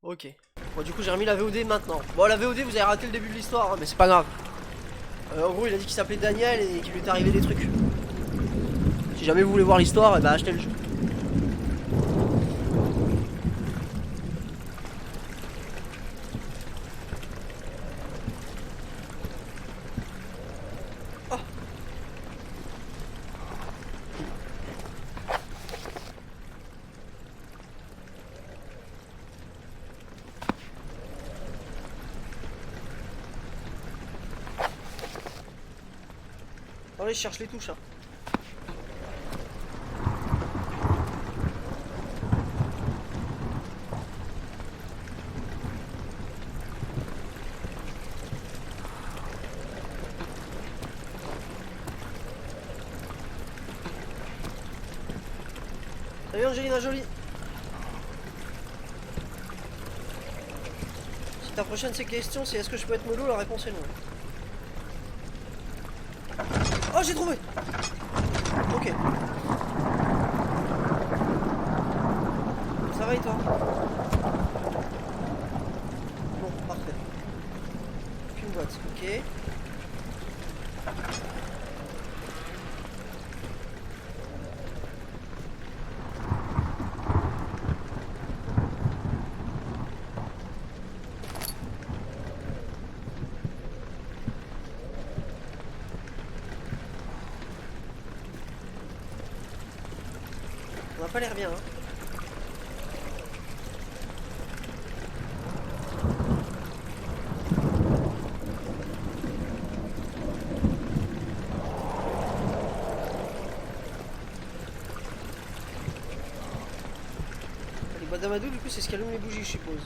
Ok. Bon, du coup, j'ai remis la VOD maintenant. Bon, la VOD, vous avez raté le début de l'histoire, hein, mais c'est pas grave. En gros, il a dit qu'il s'appelait Daniel et qu'il lui est arrivé des trucs. Si jamais vous voulez voir l'histoire, bah achetez le jeu. Oh. Allez, je cherche les touches. Hein. Salut Angelina Jolie. Si ta prochaine question c'est est-ce que je peux être mollo, la réponse est non. Oh, j'ai trouvé. Ok. Ça va et toi? Bon, parfait. Une boîte, ok. On n'a pas l'air bien, hein. Les boîtes d'amadou, du coup, c'est ce qui allume les bougies, je suppose.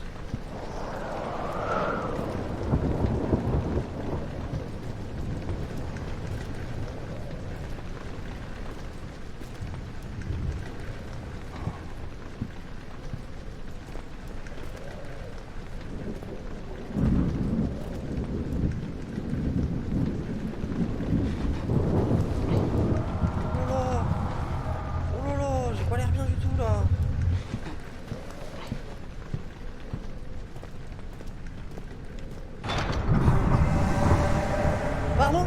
Pardon?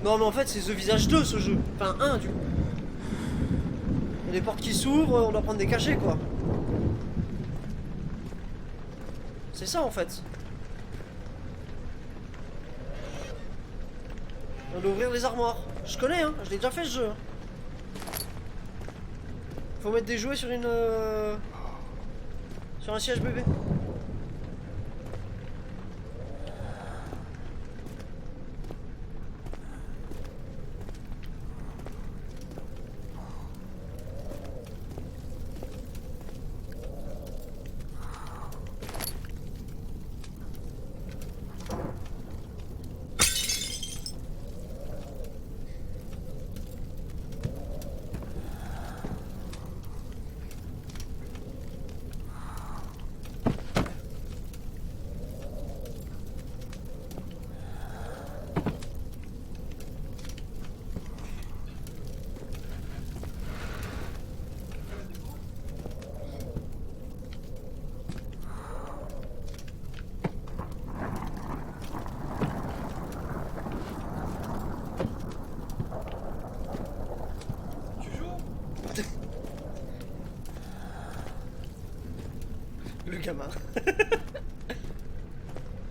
Non mais en fait c'est The Visage 2 ce jeu. Enfin 1 du coup. Il y a des portes qui s'ouvrent, on doit prendre des cachets quoi. C'est ça en fait. On doit ouvrir les armoires. Je connais hein, je l'ai déjà fait ce jeu. Faut mettre des jouets sur une... sur un siège bébé. Le gamin.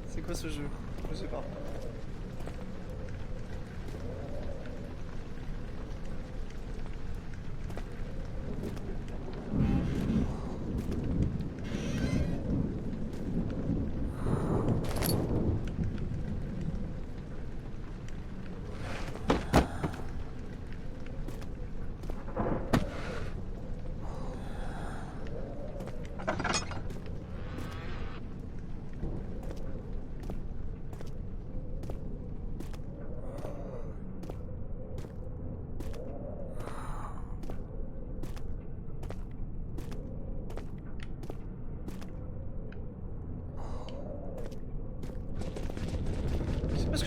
C'est quoi ce jeu? Je sais pas.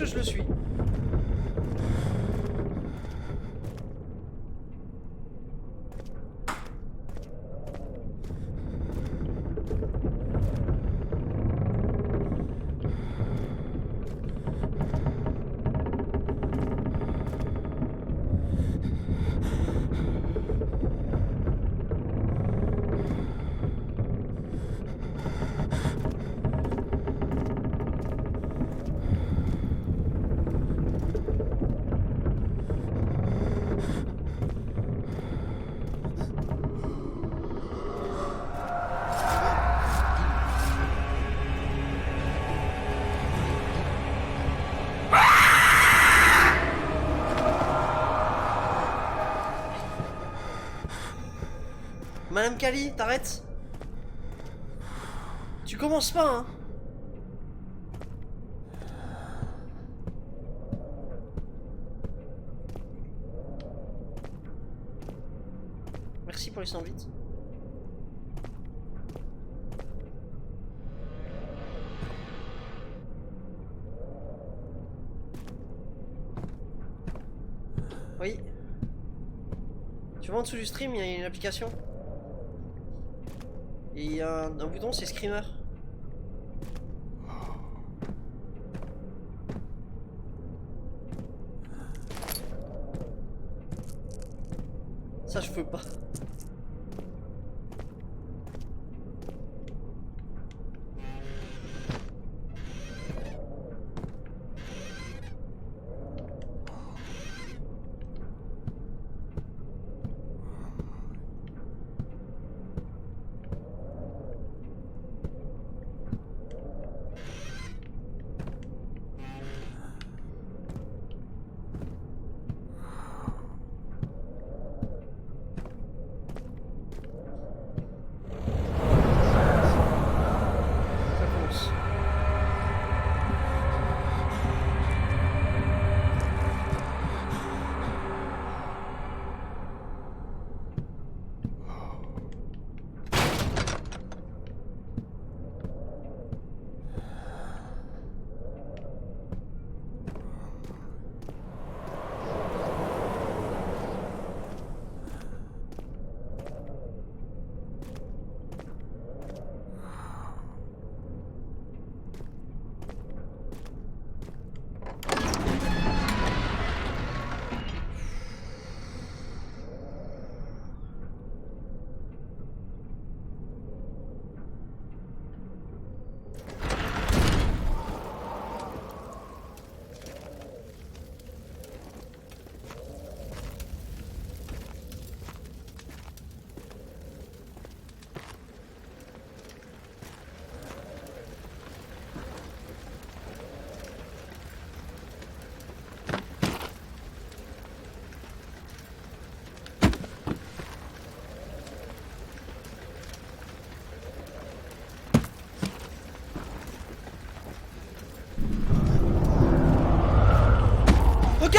que je le suis. Madame Kali, t'arrêtes? Tu commences pas, hein? Merci pour les 100 bits. Oui. Tu vois en dessous du stream, il y a une application. Et il y a un bouton, c'est Screamer. Ça, je peux pas.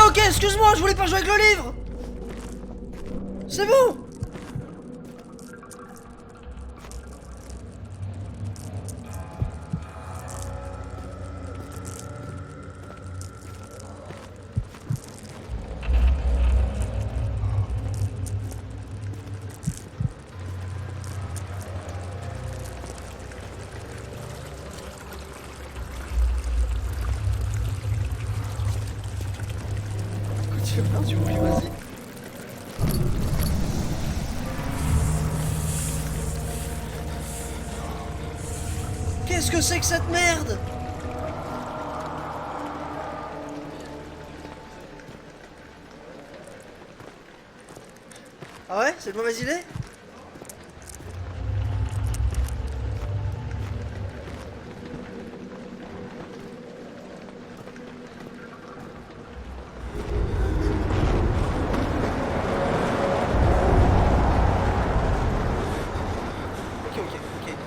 Ok, excuse-moi, je voulais pas jouer avec le livre. C'est bon. Tu veux faire du bruit, vas-y. Qu'est-ce que c'est que cette merde? Ah ouais? C'est une mauvaise idée?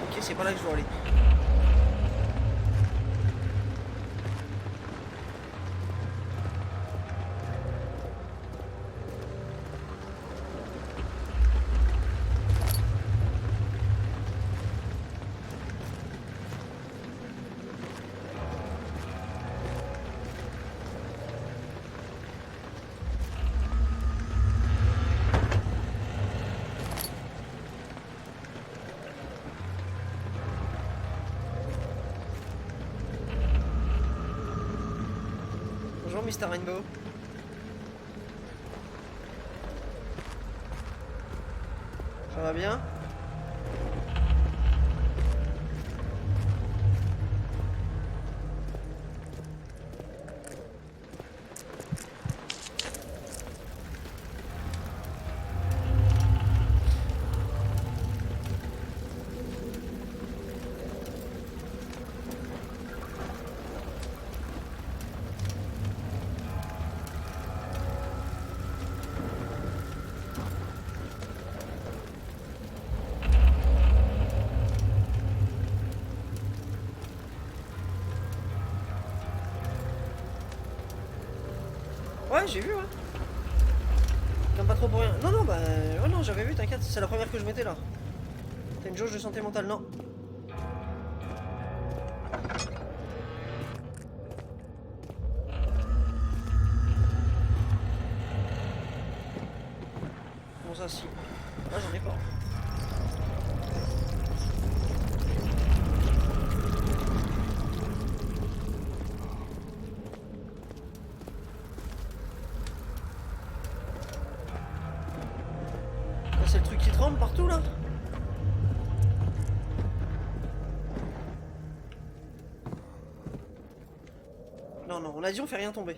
Ok, c'est pas là que je dois aller. Mr. Rainbow? Ça va bien? Ouais, j'ai vu, ouais. Non, pas trop pour rien. Non, non, bah. Ouais, non, j'avais vu, t'inquiète, c'est la première que je mettais là. T'as une jauge de santé mentale, non. Bon, ça, si. Ah, j'en ai pas. C'est le truc qui tremble partout là. Non, non, on a dit on fait rien tomber.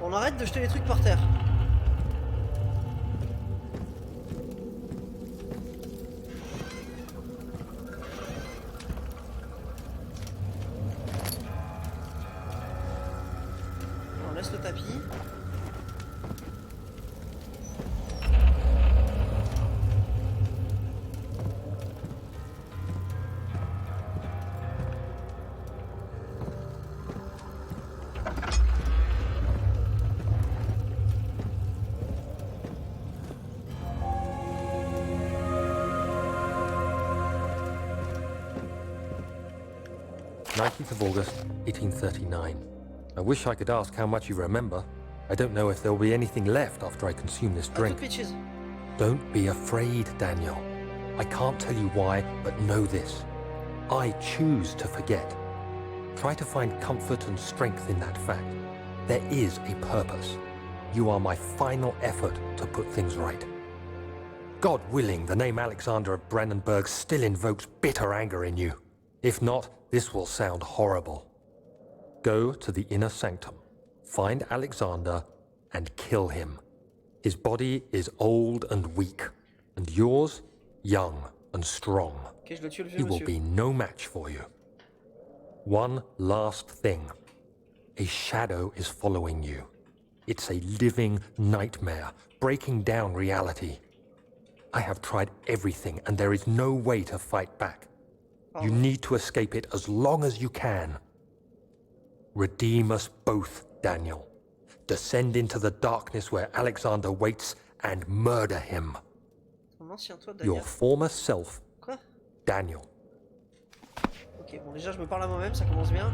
On arrête de jeter les trucs par terre. On laisse le tapis. Of August, 1839. I wish I could ask how much you remember. I don't know if there will be anything left after I consume this drink. Don't be afraid, Daniel. I can't tell you why, but know this. I choose to forget. Try to find comfort and strength in that fact. There is a purpose. You are my final effort to put things right. God willing, the name Alexander of Brandenburg still invokes bitter anger in you. If not, this will sound horrible. Go to the inner sanctum, find Alexander, and kill him. His body is old and weak, and yours, young and strong. Okay, je dois tuer le vieux He will monsieur. be no match for you. One last thing. A shadow is following you. It's a living nightmare, breaking down reality. I have tried everything, and there is no way to fight back. You need to escape it as long as you can. Redeem us both, Daniel. Descend into the darkness where Alexander waits and murder him. Ton ancien toi, Your Daniel. former self, Quoi? Daniel. Ok, bon, déjà, je me parle à moi-même, ça commence bien.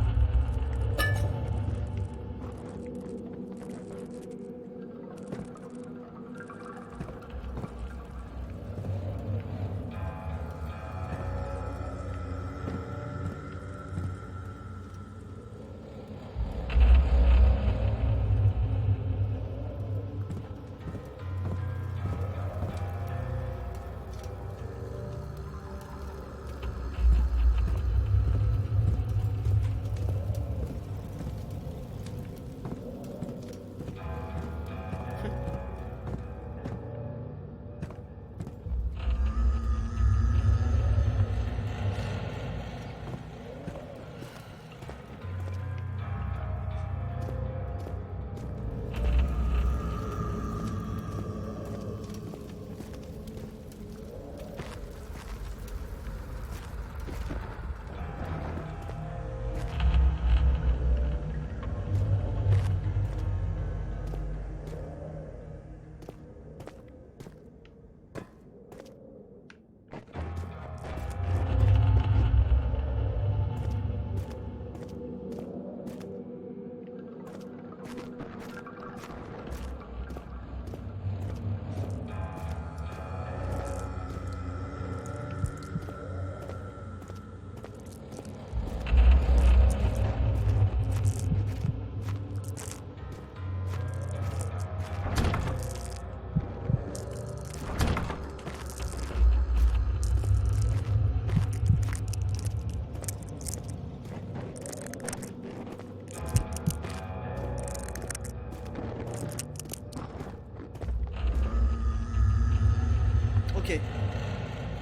Ok.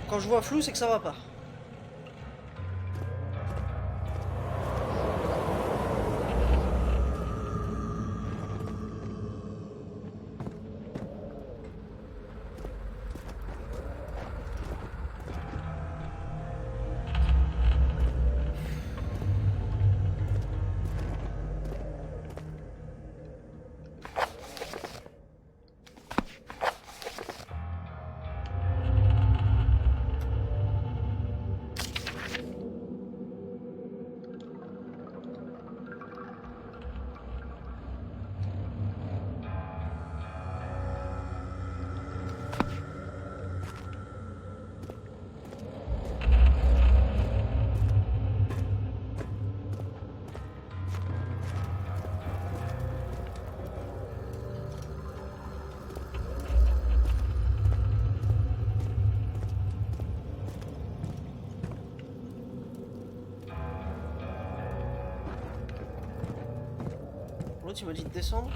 Quand je vois flou, c'est que ça va pas. L'autre il m'a dit de descendre.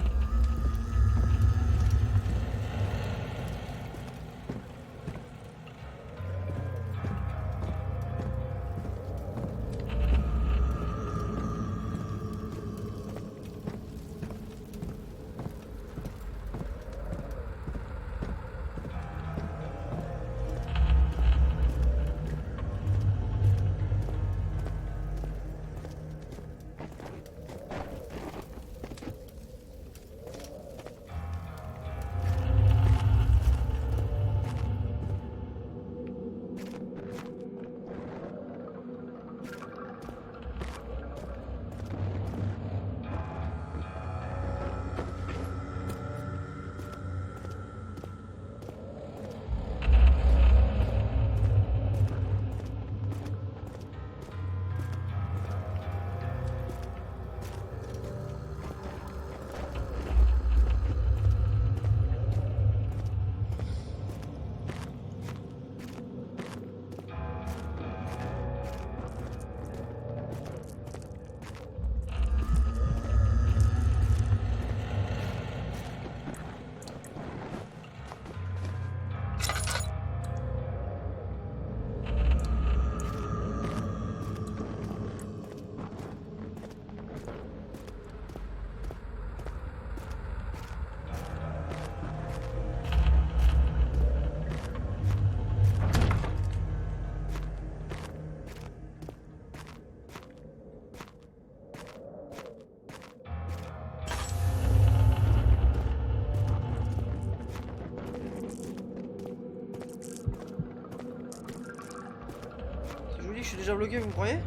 Je suis déjà bloqué, vous me croyez?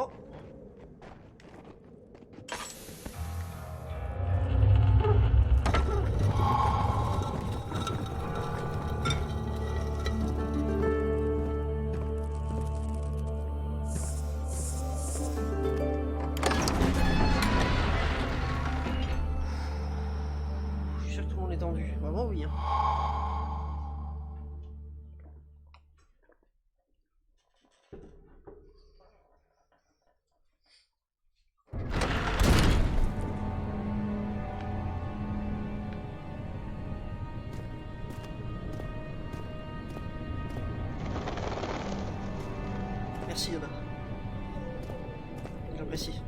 Oh! Je suis sûr que tout le monde est tendu. Vraiment, oui. Hein. Merci Yoda. J'apprécie.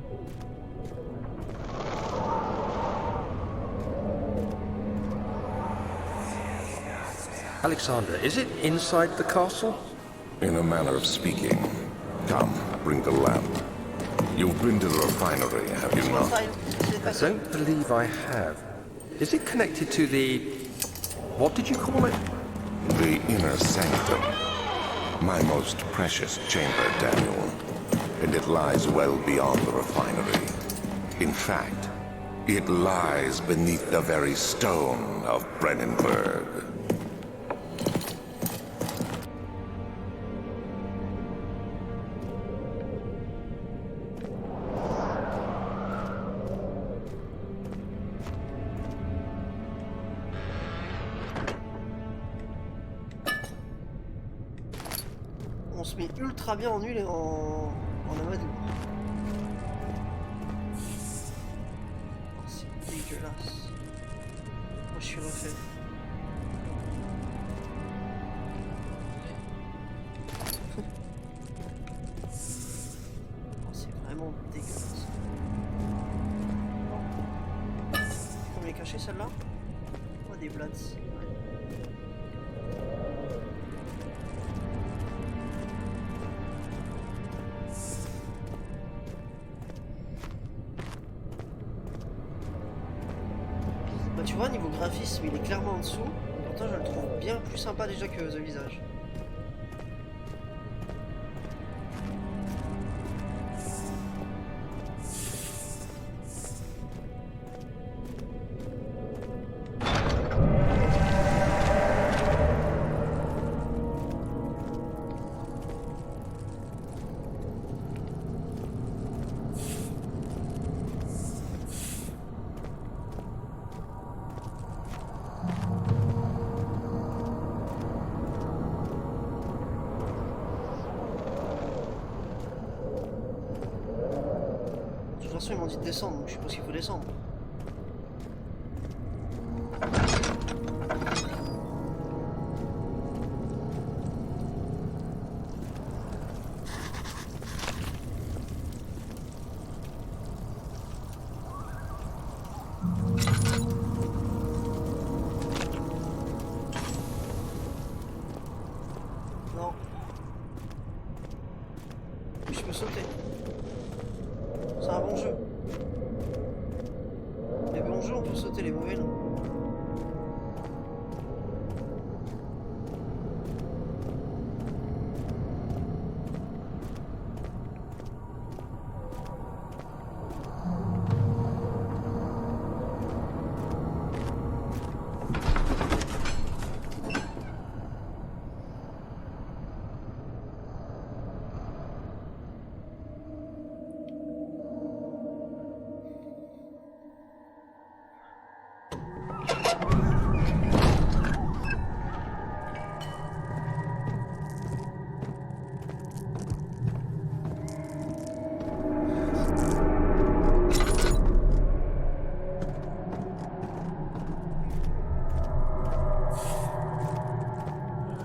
Alexander, is it inside the castle? In a manner of speaking. Come, bring the lamp. You've been to the refinery, have you not? I don't believe I have. Is it connected to the... what did you call it? The inner sanctum. My most precious chamber, Daniel. And it lies well beyond the refinery. In fact, it lies beneath the very stone of Brennenburg. On se met ultra bien en huile et en amadou. Oh, c'est dégueulasse. Moi je suis refait. Oh, c'est vraiment dégueulasse. Faut me les cacher celle-là. Oh, des blats. Bah, tu vois, niveau graphisme, il est clairement en dessous. Pourtant, je le trouve bien plus sympa déjà que The Visage. De toute façon, ils m'ont dit de descendre, donc je suppose qu'il faut descendre. Non. Je peux sauter. C'est un bon jeu. Les bons jeux, on peut sauter, les mauvais, non.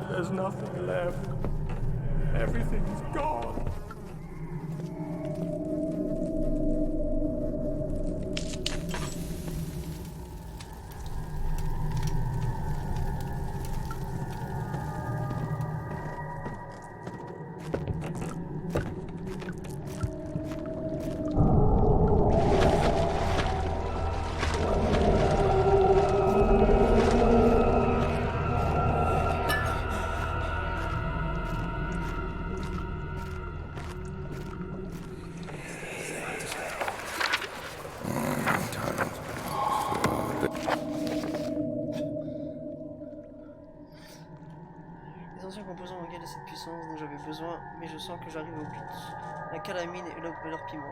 There's nothing left. Everything's gone. Les anciens composants manquaient de cette puissance dont j'avais besoin, mais je sens que j'arrive au but. La calamine et leur piment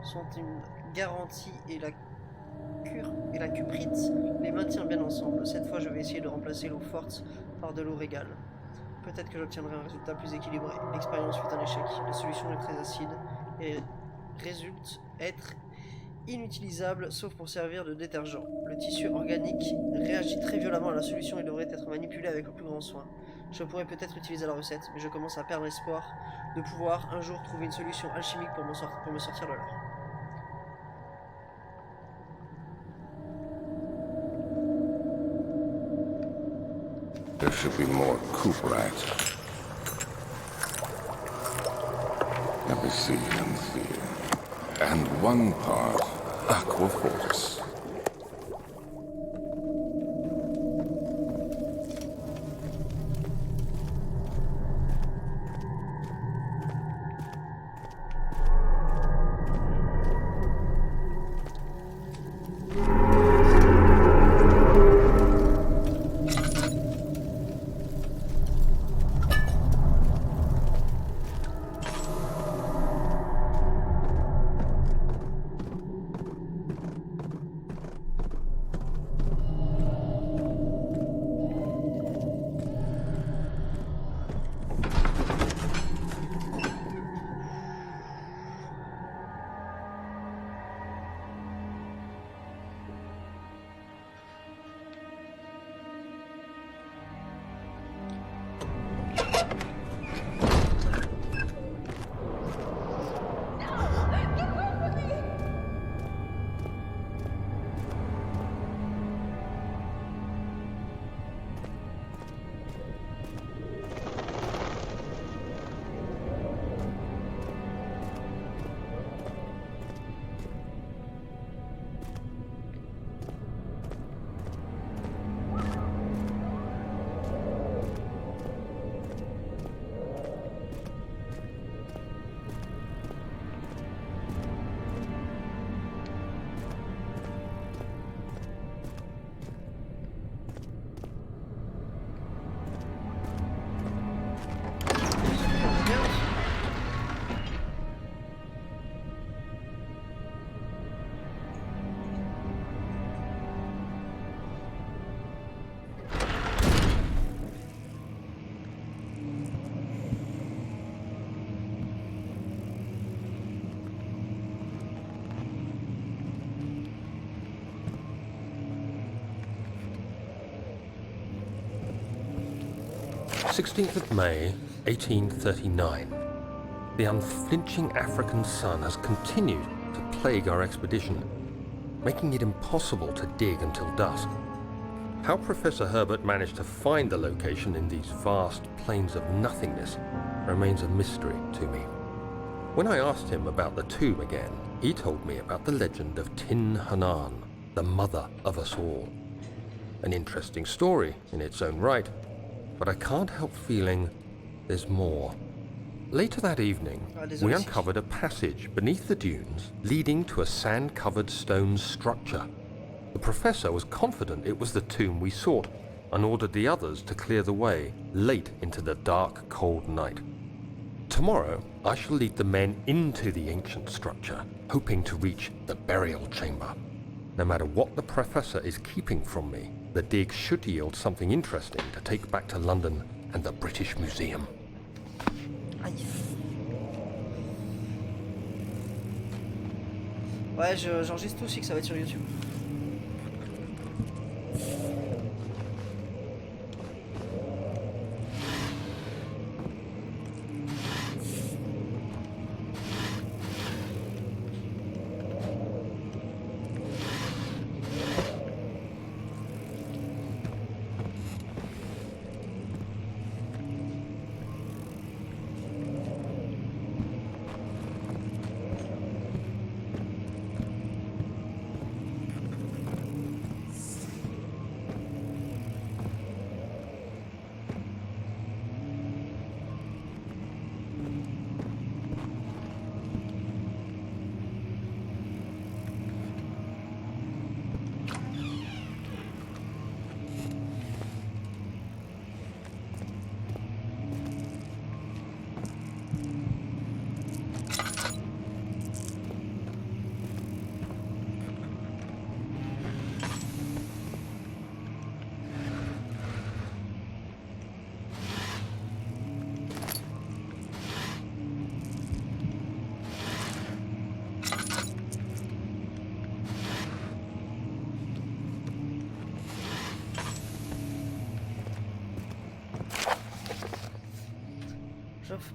sont une garantie et la cuprite les maintient bien ensemble. Cette fois, je vais essayer de remplacer l'eau forte par de l'eau régale. Peut-être que j'obtiendrai un résultat plus équilibré. L'expérience fut un échec. La solution est très acide et résulte être inutilisable sauf pour servir de détergent. Le tissu organique réagit très violemment à la solution et devrait être manipulé avec le plus grand soin. Je pourrais peut-être utiliser la recette, mais je commence à perdre espoir de pouvoir un jour trouver une solution alchimique pour me sortir de là. There should be more coop rats. Epicene and fear. And 1 part aquafortis. May 1839. The unflinching African sun has continued to plague our expedition, making it impossible to dig until dusk. How Professor Herbert managed to find the location in these vast plains of nothingness remains a mystery to me. When I asked him about the tomb again, he told me about the legend of Tin Hanan, the mother of us all. An interesting story in its own right, but I can't help feeling there's more. Later that evening, we uncovered a passage beneath the dunes leading to a sand-covered stone structure. The professor was confident it was the tomb we sought and ordered the others to clear the way late into the dark, cold night. Tomorrow, I shall lead the men into the ancient structure, hoping to reach the burial chamber. No matter what the professor is keeping from me, the dig should yield something interesting to take back to London and the British Museum. Aïe. Ouais, j'enregistre aussi que ça va être sur YouTube.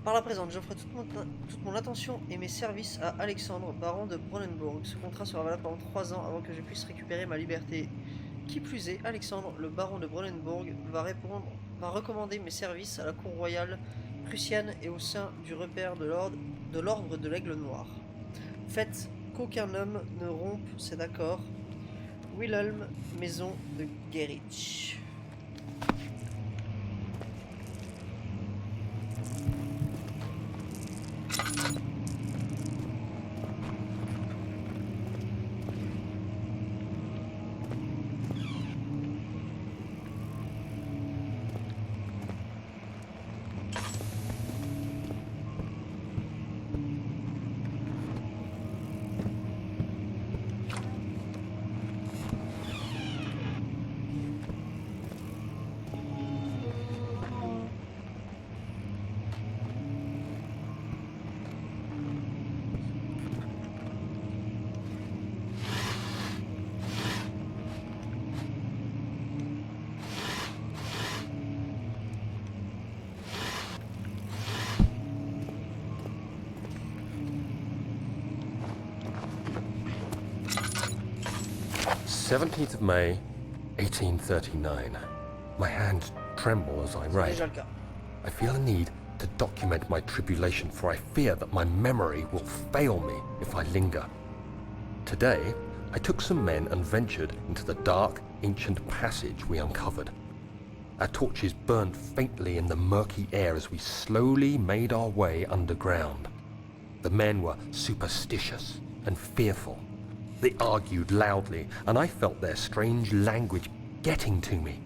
Par la présente, j'offre toute mon attention et mes services à Alexandre, baron de Bronnenburg. Ce contrat sera valable pendant 3 ans avant que je puisse récupérer ma liberté. Qui plus est, Alexandre, le baron de Bronnenburg, va recommander mes services à la cour royale prussienne et au sein du repère de l'ordre de l'Aigle Noir. Faites qu'aucun homme ne rompe cet accord. Wilhelm, maison de Gerich. "17th of May, 1839. My hands tremble as I write. Déjà le cas. I feel a need to document my tribulation, for I fear that my memory will fail me if I linger. Today, I took some men and ventured into the dark, ancient passage we uncovered. Our torches burned faintly in the murky air as we slowly made our way underground. The men were superstitious and fearful. They argued loudly, and I felt their strange language getting to me.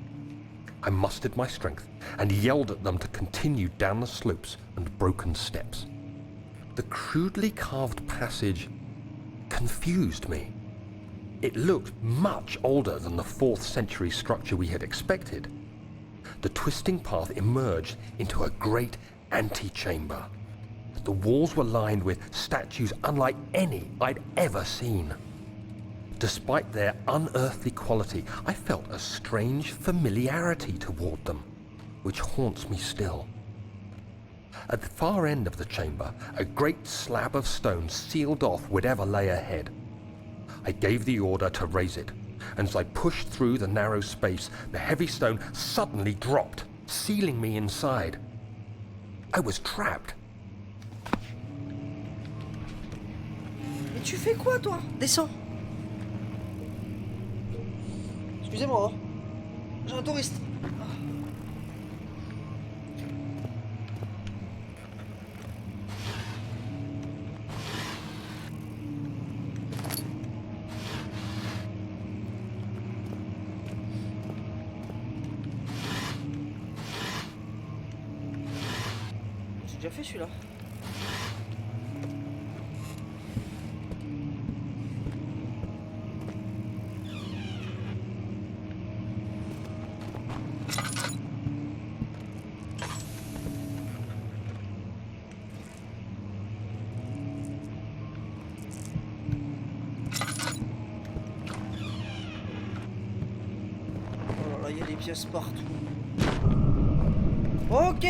I mustered my strength and yelled at them to continue down the slopes and broken steps. The crudely carved passage confused me. It looked much older than the 4th century structure we had expected. The twisting path emerged into a great antechamber. The walls were lined with statues unlike any I'd ever seen. Despite their unearthly quality, I felt a strange familiarity toward them, which haunts me still. At the far end of the chamber, a great slab of stone sealed off whatever lay ahead. I gave the order to raise it, and as I pushed through the narrow space, the heavy stone suddenly dropped, sealing me inside. I was trapped. Mais tu fais quoi, toi? Descends. Excusez-moi, hein. J'ai un touriste. J'ai déjà fait celui-là. Il y a des pièces partout. Ok,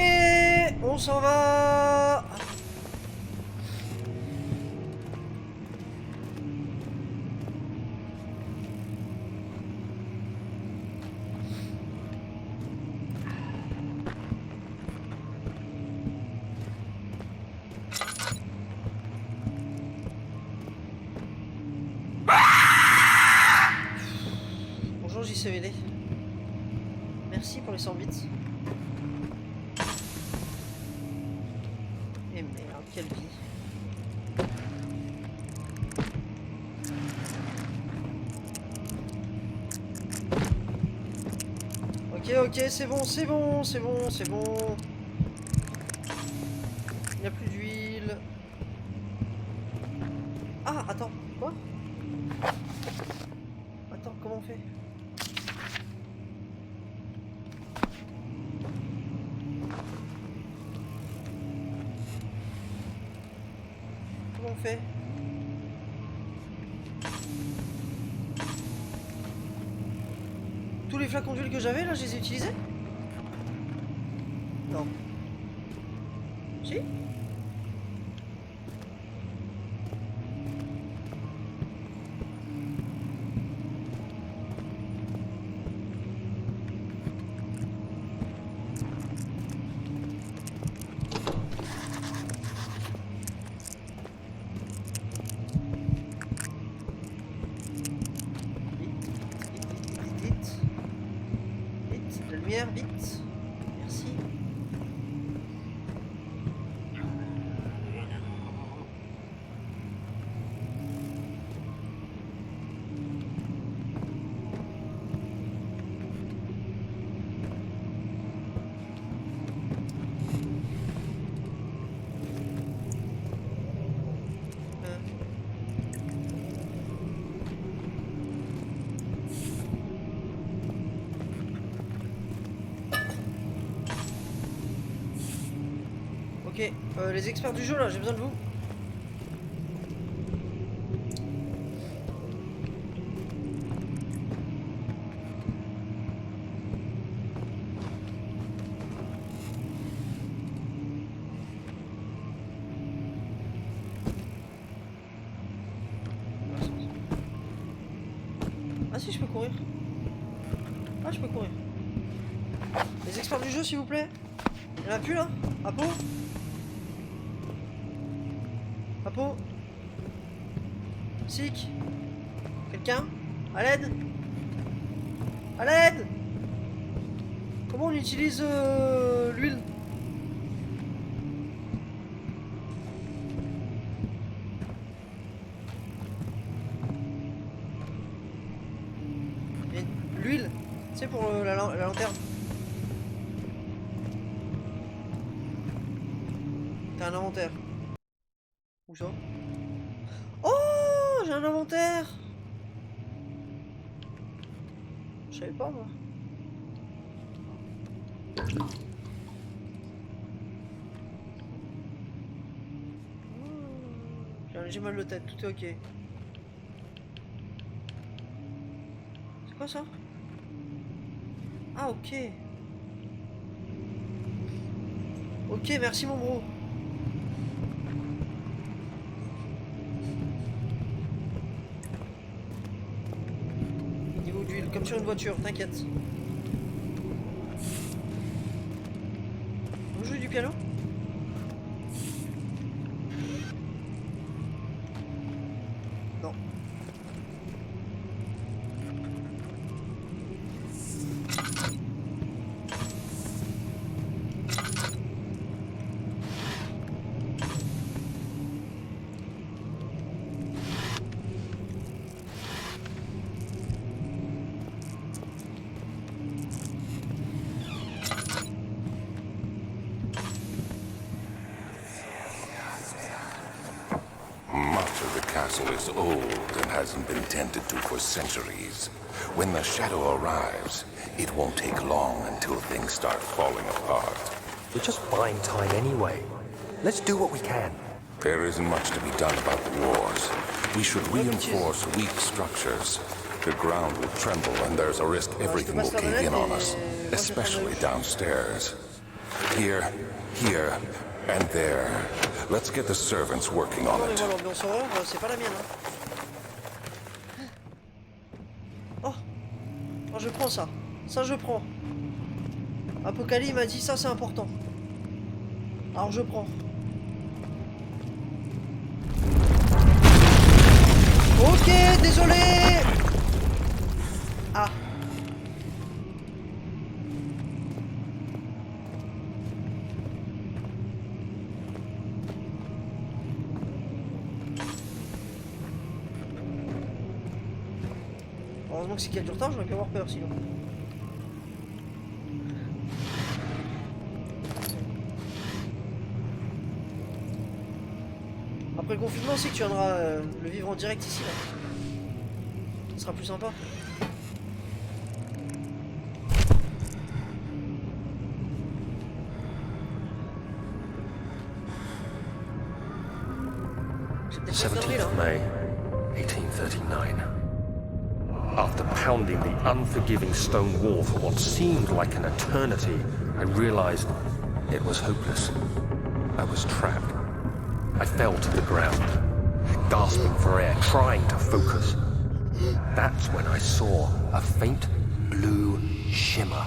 on s'en va. Bonjour JCVD. Merci pour les 100 bits. Et merde, quelle vie. Ok, c'est bon, c'est bon, c'est bon, c'est bon. Il n'y a plus d'huile. Ah, attends, quoi? Attends, comment on fait? Comment on fait? Tous les flacons d'huile que j'avais là, je les ai utilisés? Non. Si? lumière, vite. Merci. Ok, les experts du jeu là, j'ai besoin de vous. Ah si, je peux courir. Ah, je peux courir. Les experts du jeu, s'il vous plaît. Il y en a plus là? À peau? Apo? Sick? Quelqu'un? À l'aide? À l'aide? Comment on utilise l'huile? L'huile? C'est pour la lanterne. T'as un inventaire. Où ça? Oh, j'ai un inventaire. Je savais pas moi. J'ai mal de tête, tout est ok. C'est quoi ça? Ah ok. Ok, merci mon bro. Niveau d'huile, comme sur une voiture, t'inquiète. On joue du piano? Non. Castle is old and hasn't been tended to for centuries. When the shadow arrives, it won't take long until things start falling apart. We're just buying time anyway. Let's do what we can. There isn't much to be done about the wars. We should reinforce weak structures. The ground will tremble and there's a risk everything will cave in on us, especially downstairs. Here, and there. Let's get the servants working on it. L'ambiance horreur, c'est pas la mienne. Oh, oh, je prends ça. Ça, je prends. Apocalypse m'a dit ça, c'est important. Alors, je prends. Ok, désolé. Ah. Heureusement que c'est qu'il y a du retard, j'aurais pu avoir peur sinon. Après le confinement aussi que tu viendras le vivre en direct ici là. Ce sera plus sympa. J'ai peut-être fait une connerie, 17th là. of May, 1839. After pounding the unforgiving stone wall for what seemed like an eternity, I realized it was hopeless. I was trapped. I fell to the ground, gasping for air, trying to focus. That's when I saw a faint blue shimmer.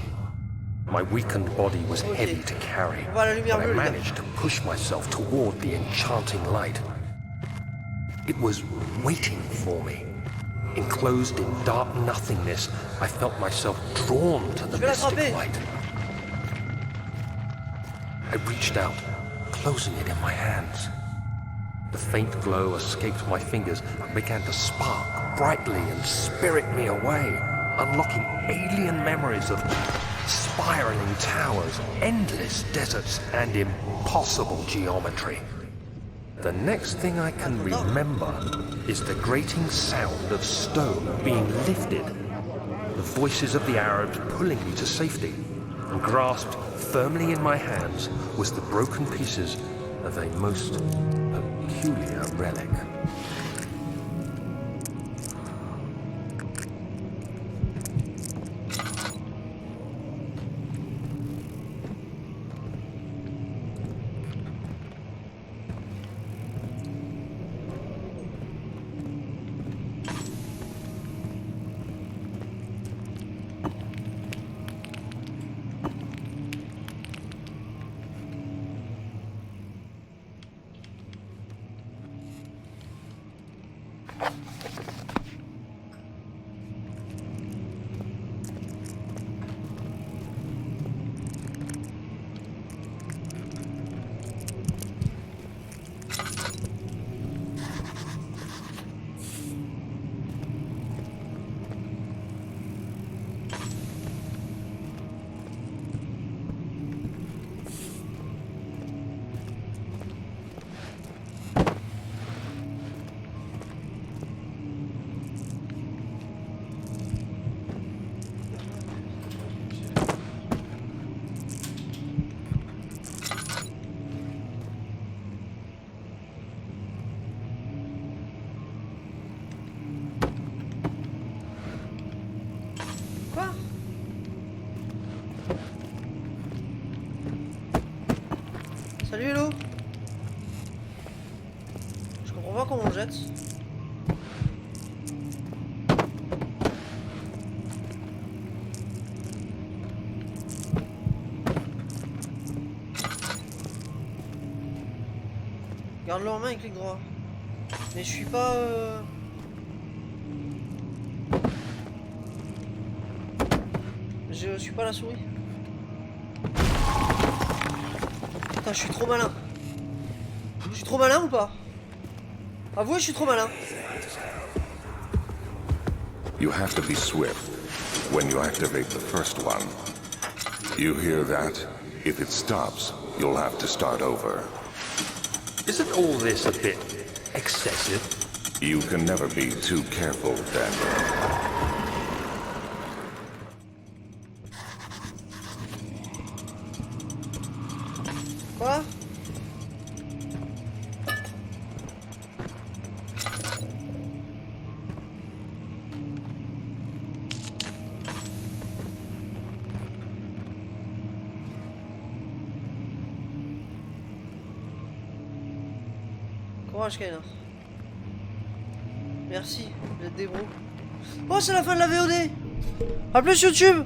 My weakened body was heavy to carry, but I managed to push myself toward the enchanting light. It was waiting for me. Enclosed in dark nothingness, I felt myself drawn to the mystic light. I reached out, closing it in my hands. The faint glow escaped my fingers and began to spark brightly and spirit me away, unlocking alien memories of spiraling towers, endless deserts, and impossible geometry. The next thing I can remember is the grating sound of stone being lifted, the voices of the Arabs pulling me to safety, and grasped firmly in my hands was the broken pieces of a most peculiar relic. Salut Hello. Je comprends pas comment on jette. Garde-le en main et clique droit. Mais je suis pas... Je suis pas la souris. Putain, je suis trop malin. Je suis trop malin ou pas? Avouez, je suis trop malin. You have to be swift when you activate the first one. You hear that? If it stops, you'll have to start over. Isn't all this a bit excessive? You can never be too careful, Daniel. Quoi? Courage, Kaina. Merci, vous êtes des bros. Oh, c'est la fin de la VOD. A plus YouTube.